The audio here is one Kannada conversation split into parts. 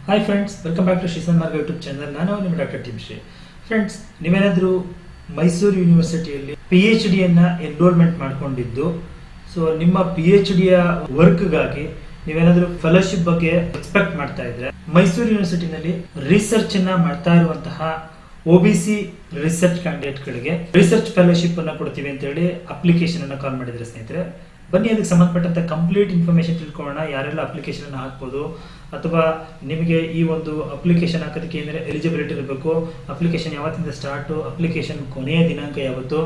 Hi friends, welcome back to Shri Marga YouTube channel. ನಾನು ನಿಮ್ಮ ಡಾಕ್ಟರ್ ಟಿಮ್ ಶ್ರೀ. ಫ್ರೆಂಡ್ಸ್, ನೀವೇನಾದರೂ ಮೈಸೂರು ಯೂನಿವರ್ಸಿಟಿಯಲ್ಲಿ PhD ಎನ್ರೋಲ್ಮೆಂಟ್ ಮಾಡ್ಕೊಂಡಿದ್ದು, ಸೊ ನಿಮ್ಮ PhD ವರ್ಕ್ಗಾಗಿ ನೀವೇನಾದರೂ ಫೆಲೋಶಿಪ್ ಬಗ್ಗೆ ಎಕ್ಸ್ಪೆಕ್ಟ್ ಮಾಡ್ತಾ ಇದ್ರೆ, ಮೈಸೂರು ಯೂನಿವರ್ಸಿಟಿನಲ್ಲಿ ರಿಸರ್ಚ್ ಅನ್ನ ಮಾಡ್ತಾ ಇರುವಂತಹ OBC ರಿಸರ್ಚ್ ಕ್ಯಾಂಡಿಡೇಟ್ಗಳಿಗೆ ರಿಸರ್ಚ್ ಫೆಲೋಶಿಪ್ ಅನ್ನ ಕೊಡ್ತೀವಿ ಅಂತ ಹೇಳಿ ಅಪ್ಲಿಕೇಶನ್ ಅನ್ನ ಕಾಲ್ ಮಾಡಿದ್ರೆ ಸ್ನೇಹಿತರೆ, ಬನ್ನಿ ಅದಕ್ಕೆ ಸಂಬಂಧಪಟ್ಟಂತ ಕಂಪ್ಲೀಟ್ ಇನ್ಫಾರ್ಮೇಶನ್ ತಿಳ್ಕೊಳ್ಳೋಣ. ಯಾರೆಲ್ಲ ಅಪ್ಲಿಕೇಶನ್ ಅನ್ನು ಹಾಕ್ಬೋದು, ಅಥವಾ ನಿಮಗೆ ಈ ಒಂದು ಅಪ್ಲಿಕೇಶನ್ ಹಾಕೋದಕ್ಕೆ ಏನಾದ್ರೆ ಎಲಿಜಿಬಿಲಿಟಿ ಇರಬೇಕು, ಅಪ್ಲಿಕೇಶನ್ ಯಾವತ್ತಿಂದ ಸ್ಟಾರ್ಟು, ಅಪ್ಲಿಕೇಶನ್ ಕೊನೆಯ ದಿನಾಂಕ ಯಾವತ್ತು,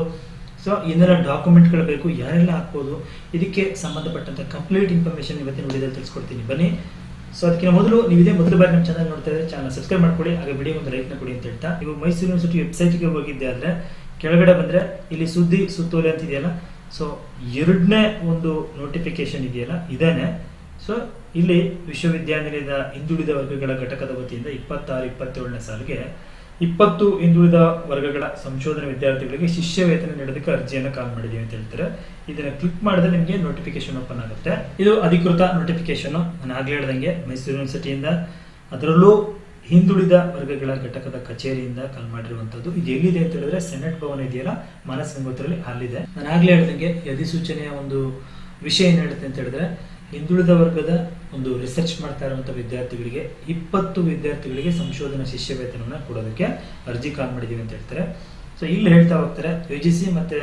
ಸೊ ಏನೆಲ್ಲ ಡಾಕ್ಯುಮೆಂಟ್ಗಳು ಬೇಕು, ಯಾರೆಲ್ಲ ಹಾಕ್ಬೋದು, ಇದಕ್ಕೆ ಸಂಬಂಧಪಟ್ಟಂತ ಕಂಪ್ಲೀಟ್ ಇನ್ಫಾರ್ಮೇಶನ್ ಇವತ್ತಿನ ವಿಡಿಯೋದಲ್ಲಿ ತಿಳಿಸ್ಕೊಡ್ತೀನಿ. ಬನ್ನಿ. ಸೊ ಅದಕ್ಕಿಂತ ಮೊದಲು ನೀವು ಇದೇ ಮೊದಲ ಬಾರಿ ನಮ್ಮ ಚಾನಲ್ ನೋಡ್ತಾ ಇದ್ರೆ ಚಾನಲ್ ಸಬ್ಸ್ಕ್ರೈಬ್ ಮಾಡ್ಕೊಳ್ಳಿ, ಹಾಗೆ ವಿಡಿಯೋ ಒಂದು ಲೈಕ್ನ ಕೊಡಿ ಅಂತ ಹೇಳ್ತಾ, ನೀವು ಮೈಸೂರು ಯೂನಿವರ್ಸಿಟಿ ವೆಬ್ಸೈಟ್ಗೆ ಹೋಗಿದ್ದೆ ಆದರೆ ಕೆಳಗಡೆ ಬಂದರೆ ಇಲ್ಲಿ ಸುದ್ದಿ ಸುತ್ತೋಲೆ ಅಂತ ಇದೆಯಲ್ಲ, ಸೊ ಎರಡನೇ ಒಂದು ನೋಟಿಫಿಕೇಶನ್ ಇದೆಯಲ್ಲ ಇದೇನೆ. ಸೊ ಇಲ್ಲಿ ವಿಶ್ವವಿದ್ಯಾನಿಲಯದ ಹಿಂದುಳಿದ ವರ್ಗಗಳ ಘಟಕದ ವತಿಯಿಂದ 26-27ನೇ ಸಾಲಿಗೆ 20 ಹಿಂದುಳಿದ ವರ್ಗಗಳ ಸಂಶೋಧನಾ ವಿದ್ಯಾರ್ಥಿಗಳಿಗೆ ಶಿಷ್ಯ ವೇತನ ನೀಡೋದಕ್ಕೆ ಅರ್ಜಿಯನ್ನು ಕಾಲ್ ಮಾಡಿದೀವಿ ಅಂತ ಹೇಳ್ತಾರೆ. ಇದನ್ನ ಕ್ಲಿಕ್ ಮಾಡಿದ್ರೆ ನಿಮಗೆ ನೋಟಿಫಿಕೇಶನ್ ಓಪನ್ ಆಗುತ್ತೆ. ಇದು ಅಧಿಕೃತ ನೋಟಿಫಿಕೇಶನ್. ನಾನು ಆಗ್ಲೇ ಹೇಳ್ದಂಗೆ ಮೈಸೂರು ಯೂನಿವರ್ಸಿಟಿಯಿಂದ, ಅದರಲ್ಲೂ ಹಿಂದುಳಿದ ವರ್ಗಗಳ ಘಟಕದ ಕಚೇರಿಯಿಂದ ಕಾಲ್ ಮಾಡಿರುವಂತದ್ದು. ಇದು ಎಲ್ಲಿದೆ ಅಂತ ಹೇಳಿದ್ರೆ ಸೆನೆಟ್ ಭವನ ಇದೆಯಲ್ಲ, ಮಾನಸ ಗಂಗೋತ್ರಲ್ಲಿ ಅಲ್ಲಿದೆ. ನಾನು ಆಗ್ಲೇ ಹೇಳ್ದಂಗೆ ಅಧಿಸೂಚನೆಯ ಒಂದು ವಿಷಯ ಏನ್ ಹೇಳುತ್ತೆ ಅಂತ ಹೇಳಿದ್ರೆ, ಹಿಂದುಳಿದ ವರ್ಗದ ಒಂದು ರಿಸರ್ಚ್ ಮಾಡ್ತಾ ಇರುವಂತಹ ವಿದ್ಯಾರ್ಥಿಗಳಿಗೆ 20 ವಿದ್ಯಾರ್ಥಿಗಳಿಗೆ ಸಂಶೋಧನಾ ಶಿಷ್ಯ ವೇತನವನ್ನು ಕೊಡೋದಕ್ಕೆ ಅರ್ಜಿ ಕಾಲ್ ಮಾಡಿದೀವಿ ಅಂತ ಹೇಳ್ತಾರೆ. ಸೊ ಇಲ್ಲಿ ಹೇಳ್ತಾ ಹೋಗ್ತಾರೆ, UGC ಮತ್ತೆ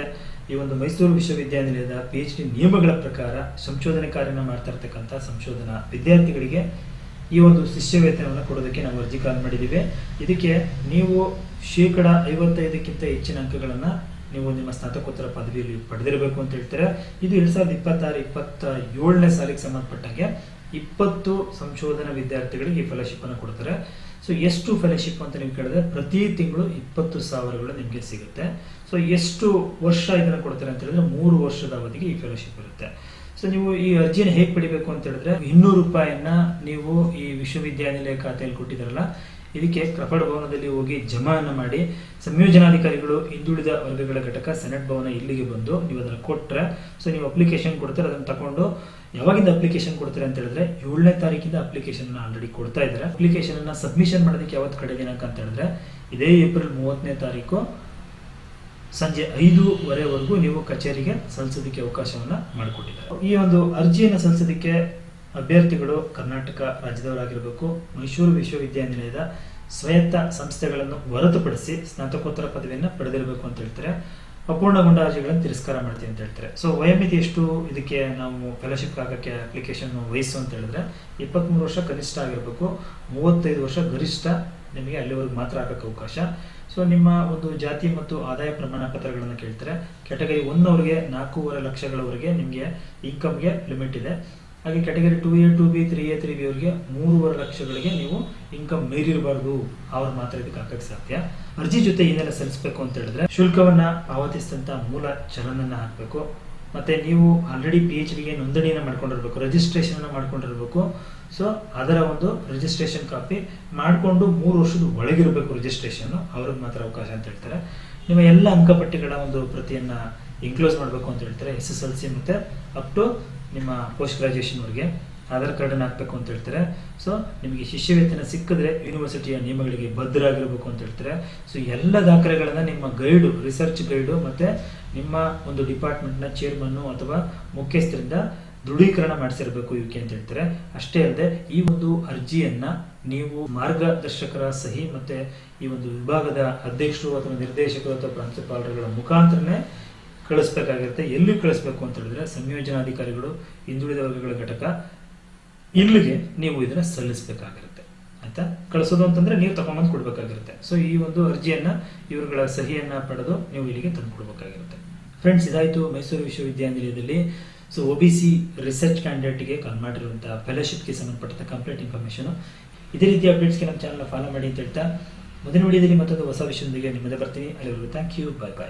ಈ ಒಂದು ಮೈಸೂರು ವಿಶ್ವವಿದ್ಯಾನಿಲಯದ PhD ನಿಯಮಗಳ ಪ್ರಕಾರ ಸಂಶೋಧನೆ ಕಾರ್ಯನ ಮಾಡ್ತಾ ಇರ್ತಕ್ಕಂಥ ಸಂಶೋಧನಾ ವಿದ್ಯಾರ್ಥಿಗಳಿಗೆ ಈ ಒಂದು ಶಿಷ್ಯ ವೇತನವನ್ನು ಕೊಡೋದಕ್ಕೆ ನಾವು ಅರ್ಜಿ ಕಾಲ್ ಮಾಡಿದ್ದೀವಿ. ಇದಕ್ಕೆ ನೀವು 55% ಹೆಚ್ಚಿನ ಅಂಕಗಳನ್ನ ನೀವು ನಿಮ್ಮ ಸ್ನಾತಕೋತ್ತರ ಪದವಿಯಲ್ಲಿ ಪಡೆದಿರಬೇಕು ಅಂತ ಹೇಳ್ತಾರೆ. ಇದು 2026-27ನೇ ಸಾಲಿಗೆ ಸಂಬಂಧಪಟ್ಟಂಗೆ 20 ಸಂಶೋಧನಾ ವಿದ್ಯಾರ್ಥಿಗಳಿಗೆ ಈ ಫೆಲೋಶಿಪ್ ಅನ್ನು ಕೊಡ್ತಾರೆ. ಸೊ ಎಷ್ಟು ಫೆಲೋಶಿಪ್ ಅಂತ ನೀವು ಕೇಳಿದ್ರೆ, ಪ್ರತಿ ತಿಂಗಳು 20,000 ನಿಮಗೆ ಸಿಗುತ್ತೆ. ಸೊ ಎಷ್ಟು ವರ್ಷ ಇದನ್ನು ಕೊಡ್ತಾರೆ ಅಂತ ಹೇಳಿದ್ರೆ 3 ವರ್ಷದ ಅವಧಿಗೆ ಈ ಫೆಲೋಶಿಪ್ ಇರುತ್ತೆ. ಸೊ ನೀವು ಈ ಅರ್ಜಿಯನ್ನು ಹೇಗೆ ಪಡಿಬೇಕು ಅಂತ ಹೇಳಿದ್ರೆ, 200 ರೂಪಾಯಿಯನ್ನ ನೀವು ಈ ವಿಶ್ವವಿದ್ಯಾನಿಲಯ ಖಾತೆಯಲ್ಲಿ ಕೊಟ್ಟಿದ್ದಾರಲ್ಲ, ಇದಕ್ಕೆ ಕ್ರಫರ್ಡ್ ಭವನದಲ್ಲಿ ಹೋಗಿ ಜಮಾನ ಮಾಡಿ, ಸಂಯೋಜನಾಧಿಕಾರಿಗಳು ಹಿಂದುಳಿದ ವರ್ಗಗಳ ಘಟಕ ಸೆನೆಟ್ ಭವನ ಇಲ್ಲಿಗೆ ಬಂದು ನೀವು ಅದನ್ನು ಕೊಟ್ಟರೆ, ಸೊ ನೀವು ಅಪ್ಲಿಕೇಶನ್ ಕೊಡ್ತಾರೆ, ಅದನ್ನು ತಗೊಂಡು ಯಾವಾಗಿಂದ ಅಪ್ಲಿಕೇಶನ್ ಕೊಡ್ತಾರೆ ಅಂತ ಹೇಳಿದ್ರೆ 7ನೇ ತಾರೀಕಿಂದ ಅಪ್ಲಿಕೇಶನ್ ಆಲ್ರೆಡಿ ಕೊಡ್ತಾ ಇದ್ದಾರೆ. ಅಪ್ಲಿಕೇಶನ್ ಅನ್ನ ಸಬ್ಮಿಷನ್ ಮಾಡೋದಕ್ಕೆ ಯಾವತ್ತು ಕಡೆ ದಿನಾಂಕ ಅಂತ ಹೇಳಿದ್ರೆ ಇದೇ ಏಪ್ರಿಲ್ 30ನೇ ತಾರೀಕು ಸಂಜೆ 5:15ವರೆಗೂ ನೀವು ಕಚೇರಿಗೆ ಸಲ್ಲಿಸೋದಕ್ಕೆ ಅವಕಾಶವನ್ನ ಮಾಡಿಕೊಟ್ಟಿದ್ದಾರೆ. ಈ ಒಂದು ಅರ್ಜಿಯನ್ನು ಸಲ್ಲಿಸೋದಕ್ಕೆ ಅಭ್ಯರ್ಥಿಗಳು ಕರ್ನಾಟಕ ರಾಜ್ಯದವರಾಗಿರಬೇಕು, ಮೈಸೂರು ವಿಶ್ವವಿದ್ಯಾನಿಲಯದ ಸ್ವಾಯತ್ತ ಸಂಸ್ಥೆಗಳನ್ನು ಹೊರತುಪಡಿಸಿ ಸ್ನಾತಕೋತ್ತರ ಪದವಿಯನ್ನು ಪಡೆದಿರಬೇಕು ಅಂತ ಹೇಳ್ತಾರೆ. ಅಪೂರ್ಣಗೊಂಡ ಅರ್ಜಿಗಳನ್ನು ತಿರಸ್ಕಾರ ಮಾಡ್ತೀವಿ ಅಂತ ಹೇಳ್ತಾರೆ. ಸೊ ವಯೋಮಿತಿ ಎಷ್ಟು ಇದಕ್ಕೆ ನಾವು ಫೆಲೋಶಿಪ್ ಆಗಕ್ಕೆ ಅಪ್ಲಿಕೇಶನ್ ವಯಸ್ಸು ಅಂತ ಹೇಳಿದ್ರೆ 23 ವರ್ಷ ಕನಿಷ್ಠ ಆಗಿರಬೇಕು, 35 ವರ್ಷ ಗರಿಷ್ಠ, ನಿಮಗೆ ಅಲ್ಲಿವರೆಗೂ ಮಾತ್ರ ಆಗಕ್ಕೆ ಅವಕಾಶ. ಸೊ ನಿಮ್ಮ ಒಂದು ಜಾತಿ ಮತ್ತು ಆದಾಯ ಪ್ರಮಾಣ ಪತ್ರಗಳನ್ನು ಕೇಳ್ತಾರೆ. ಕ್ಯಾಟಗರಿ 1 ಅವರಿಗೆ 4.5 ಲಕ್ಷಗಳವರೆಗೆ ನಿಮಗೆ ಇನ್ಕಮ್ಗೆ ಲಿಮಿಟ್ ಇದೆ. ಹಾಗೆ category 2A, 2B, 3A, 3B ಅವರಿಗೆ 3.5 ಲಕ್ಷಗಳಿಗೆ ನೀವು ಇನ್ಕಮ್ ಮೀರಿರಬಾರ್ದು, ಅವ್ರು ಮಾತ್ರ ಇದಕ್ಕೆ ಹಾಕಕ್ಕೆ ಸಾಧ್ಯ. ಅರ್ಜಿ ಜೊತೆ ಏನೆಲ್ಲ ಸಲ್ಲಿಸಬೇಕು ಅಂತ ಹೇಳಿದ್ರೆ, ಶುಲ್ಕವನ್ನ ಪಾವತಿಸಿದಂತ ಮೂಲ ಚಲನನ್ನ ಹಾಕಬೇಕು, ಮತ್ತೆ ನೀವು ಆಲ್ರೆಡಿ PhDಗೆ ನೋಂದಣಿಯನ್ನು ಮಾಡ್ಕೊಂಡಿರ್ಬೇಕು, ರಿಜಿಸ್ಟ್ರೇಷನ್ ಮಾಡ್ಕೊಂಡಿರ್ಬೇಕು. ಸೊ ಅದರ ಒಂದು ರಿಜಿಸ್ಟ್ರೇಷನ್ ಕಾಪಿ ಮಾಡಿಕೊಂಡು 3 ವರ್ಷದ ಒಳಗಿರಬೇಕು ರಿಜಿಸ್ಟ್ರೇಷನ್, ಅವ್ರಿಗೆ ಮಾತ್ರ ಅವಕಾಶ ಅಂತ ಹೇಳ್ತಾರೆ. ನಿಮ್ಮ ಎಲ್ಲ ಅಂಕಪಟ್ಟಿಗಳ ಒಂದು ಪ್ರತಿಯನ್ನ ಇನ್ಕ್ಲೋಸ್ ಮಾಡಬೇಕು ಅಂತ ಹೇಳ್ತಾರೆ. SSLC ಮತ್ತೆ ಅಪ್ ಟು ನಿಮ್ಮ ಪೋಸ್ಟ್ ಗ್ರಾಜುಯೇಷನ್ವರೆಗೆ ಆಧಾರ್ ಕಾರ್ಡನ್ನು ಹಾಕಬೇಕು ಅಂತ ಹೇಳ್ತಾರೆ. ಸೊ ನಿಮಗೆ ಶಿಷ್ಯ ವೇತನ ಸಿಕ್ಕಿದ್ರೆ ಯೂನಿವರ್ಸಿಟಿಯ ನಿಯಮಗಳಿಗೆ ಬದ್ಧರಾಗಿರಬೇಕು ಅಂತ ಹೇಳ್ತಾರೆ. ಸೊ ಎಲ್ಲ ದಾಖಲೆಗಳನ್ನ ನಿಮ್ಮ ಗೈಡು, ರಿಸರ್ಚ್ ಗೈಡು ಮತ್ತೆ ನಿಮ್ಮ ಒಂದು ಡಿಪಾರ್ಟ್ಮೆಂಟ್ನ ಚೇರ್ಮನ್ನು ಅಥವಾ ಮುಖ್ಯಸ್ಥರಿಂದ ದೃಢೀಕರಣ ಮಾಡಿಸಿರಬೇಕು ಇವಕ್ಕೆ ಅಂತ ಹೇಳ್ತಾರೆ. ಅಷ್ಟೇ ಅಲ್ಲದೆ ಈ ಒಂದು ಅರ್ಜಿಯನ್ನ ನೀವು ಮಾರ್ಗದರ್ಶಕರ ಸಹಿ ಮತ್ತೆ ಈ ಒಂದು ವಿಭಾಗದ ಅಧ್ಯಕ್ಷರು ಅಥವಾ ನಿರ್ದೇಶಕರು ಅಥವಾ ಪ್ರಾಂಶುಪಾಲರುಗಳ ಮುಖಾಂತರನೇ ಕಳಿಸ್ಬೇಕಾಗಿರುತ್ತೆ. ಎಲ್ಲಿ ಕಳಿಸ್ಬೇಕು ಅಂತ ಹೇಳಿದ್ರೆ, ಸಂಯೋಜನಾಧಿಕಾರಿಗಳು ಹಿಂದುಳಿದ ವರ್ಗಗಳ ಘಟಕ ಇಲ್ಲಿಗೆ ನೀವು ಇದನ್ನ ಸಲ್ಲಿಸಬೇಕಾಗಿರುತ್ತೆ. ಆಯ್ತಾ? ಕಳಿಸೋದು ಅಂತಂದ್ರೆ ನೀವು ತಗೊಂಬಂದು ಕೊಡ್ಬೇಕಾಗಿರುತ್ತೆ. ಸೊ ಈ ಒಂದು ಅರ್ಜಿಯನ್ನ ಇವರುಗಳ ಸಹಿಯನ್ನ ಪಡೆದು ನೀವು ಇಲ್ಲಿಗೆ ತಂದು ಕೊಡ್ಬೇಕಾಗಿರುತ್ತೆ. ಫ್ರೆಂಡ್ಸ್, ಇದಾಯ್ತು ಮೈಸೂರು ವಿಶ್ವವಿದ್ಯಾನಿಲಯದಲ್ಲಿ ಸೊ OBC ರಿಸರ್ಚ್ ಕ್ಯಾಂಡಿಡೇಟ್ಗೆ ಕಾಲ್ ಮಾಡಿರುವಂತಹ ಫೆಲೋಶಿಪ್ಗೆ ಸಂಬಂಧಪಟ್ಟ ಕಂಪ್ಲೀಟ್ ಇನ್ಫಾರ್ಮೇಶನ್. ಇದೇ ರೀತಿ ಅಪ್ಡೇಟ್ಸ್ಗೆ ನಮ್ಮ ಚಾನಲ್ ಫಾಲೋ ಮಾಡಿ ಅಂತ ಹೇಳ್ತಾ, ಮುಂದಿನ ವಿಡಿಯೋದಲ್ಲಿ ಮತ್ತೊಂದು ಹೊಸ ವಿಷಯದೊಂದಿಗೆ ನಿಮ್ಮದೇ ಬರ್ತೀನಿ. ಅಲ್ಲಿವರೆಗೂ ಥ್ಯಾಂಕ್ ಯು, ಬಾಯ್ ಬಾಯ್.